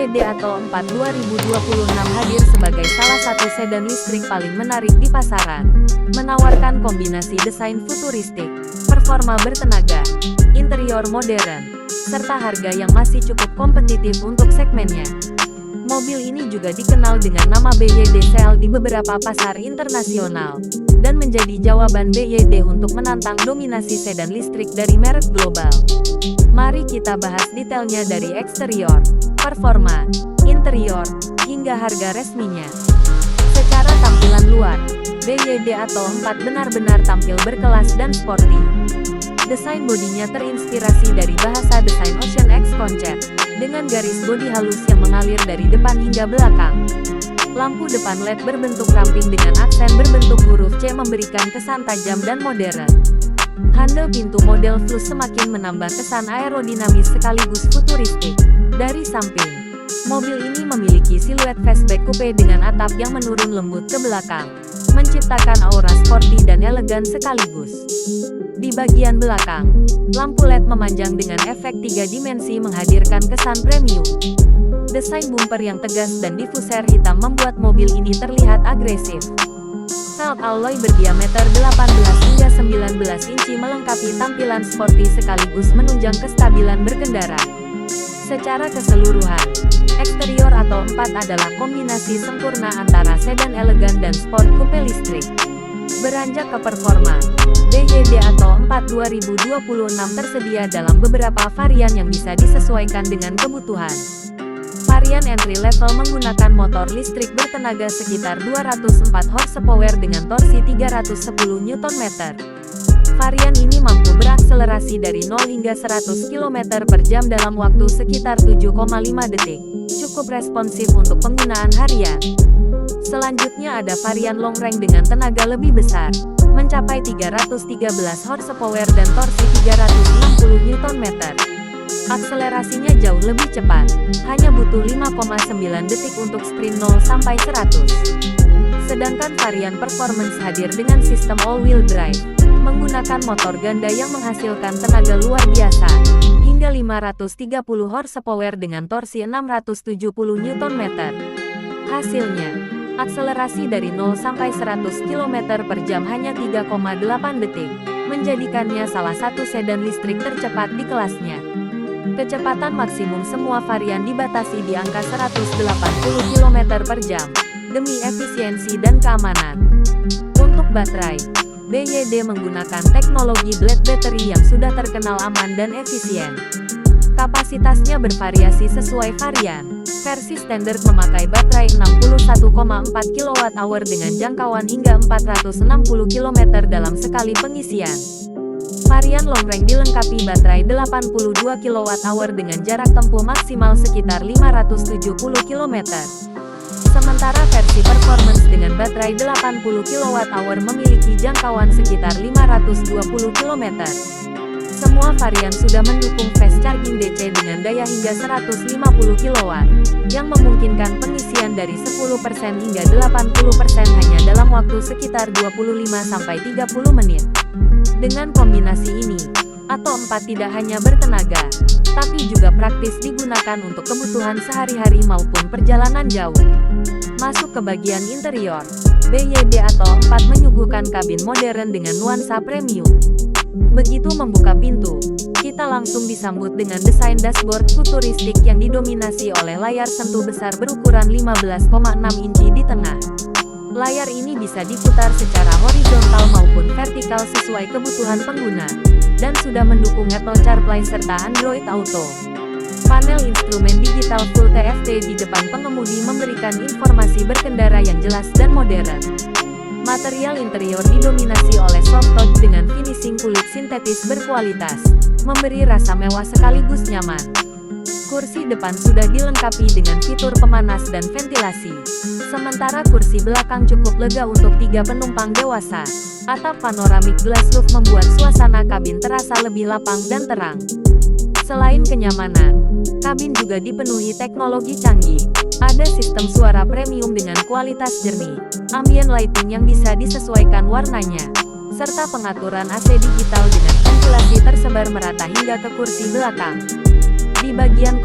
BYD Atto 4 2026 hadir sebagai salah satu sedan listrik paling menarik di pasaran. Menawarkan kombinasi desain futuristik, performa bertenaga, interior modern, serta harga yang masih cukup kompetitif untuk segmennya. Mobil ini juga dikenal dengan nama BYD Seal di beberapa pasar internasional, dan menjadi jawaban BYD untuk menantang dominasi sedan listrik dari merek global. Mari kita bahas detailnya dari eksterior, performa, interior, hingga harga resminya. Secara tampilan luar, BYD Atto 4 benar-benar tampil berkelas dan sporty. Desain bodinya terinspirasi dari bahasa desain Ocean X Concept, dengan garis bodi halus yang mengalir dari depan hingga belakang. Lampu depan LED berbentuk ramping dengan aksen berbentuk huruf C memberikan kesan tajam dan modern. Handle pintu model Plus semakin menambah kesan aerodinamis sekaligus futuristik. Dari samping, mobil ini memiliki siluet fastback coupe dengan atap yang menurun lembut ke belakang, menciptakan aura sporty dan elegan sekaligus. Di bagian belakang, lampu LED memanjang dengan efek 3 dimensi menghadirkan kesan premium. Desain bumper yang tegas dan diffuser hitam membuat mobil ini terlihat agresif. Felt alloy berdiameter 18 hingga 19 inci melengkapi tampilan sporty sekaligus menunjang kestabilan berkendara. Secara keseluruhan, eksterior Atto 4 adalah kombinasi sempurna antara sedan elegan dan sport coupe listrik. Beranjak ke performa, BYD Atto 4 2026 tersedia dalam beberapa varian yang bisa disesuaikan dengan kebutuhan. Varian entry level menggunakan motor listrik bertenaga sekitar 204 horsepower dengan torsi 310 Nm. Varian ini mampu berakselerasi dari 0 hingga 100 km per jam dalam waktu sekitar 7,5 detik. Cukup responsif untuk penggunaan harian. Selanjutnya ada varian long range dengan tenaga lebih besar, mencapai 313 horsepower dan torsi 360 Nm. Akselerasinya jauh lebih cepat, hanya butuh 5,9 detik untuk sprint 0 sampai 100. Sedangkan varian performance hadir dengan sistem all-wheel drive, menggunakan motor ganda yang menghasilkan tenaga luar biasa, hingga 530 horsepower dengan torsi 670 Nm. Hasilnya, akselerasi dari 0 sampai 100 km per jam hanya 3,8 detik, menjadikannya salah satu sedan listrik tercepat di kelasnya. Kecepatan maksimum semua varian dibatasi di angka 180 km per jam, demi efisiensi dan keamanan. Untuk baterai, BYD menggunakan teknologi Blade Battery yang sudah terkenal aman dan efisien. Kapasitasnya bervariasi sesuai varian. Versi standar memakai baterai 61,4 kWh dengan jangkauan hingga 460 km dalam sekali pengisian. Varian long range dilengkapi baterai 82 kWh dengan jarak tempuh maksimal sekitar 570 km. Sementara versi performance dengan baterai 80 kWh memiliki jangkauan sekitar 520 km. Semua varian sudah mendukung fast charging DC dengan daya hingga 150 kW, yang memungkinkan pengisian dari 10% hingga 80% hanya dalam waktu sekitar 25-30 menit. Dengan kombinasi ini, Atto 4 tidak hanya bertenaga, tapi juga praktis digunakan untuk kebutuhan sehari-hari maupun perjalanan jauh. Masuk ke bagian interior, BYD Atto 4 menyuguhkan kabin modern dengan nuansa premium. Begitu membuka pintu, kita langsung disambut dengan desain dashboard futuristik yang didominasi oleh layar sentuh besar berukuran 15,6 inci di tengah. Layar ini bisa diputar secara horizontal maupun vertikal sesuai kebutuhan pengguna, dan sudah mendukung Apple CarPlay serta Android Auto. Panel instrumen digital Full TFT di depan pengemudi memberikan informasi berkendara yang jelas dan modern. Material interior didominasi oleh soft touch dengan finishing kulit sintetis berkualitas, memberi rasa mewah sekaligus nyaman. Kursi depan sudah dilengkapi dengan fitur pemanas dan ventilasi. Sementara kursi belakang cukup lega untuk 3 penumpang dewasa. Atap panoramik glass roof membuat suasana kabin terasa lebih lapang dan terang. Selain kenyamanan, kabin juga dipenuhi teknologi canggih. Ada sistem suara premium dengan kualitas jernih, ambient lighting yang bisa disesuaikan warnanya, serta pengaturan AC digital dengan ventilasi tersebar merata hingga ke kursi belakang. Di bagian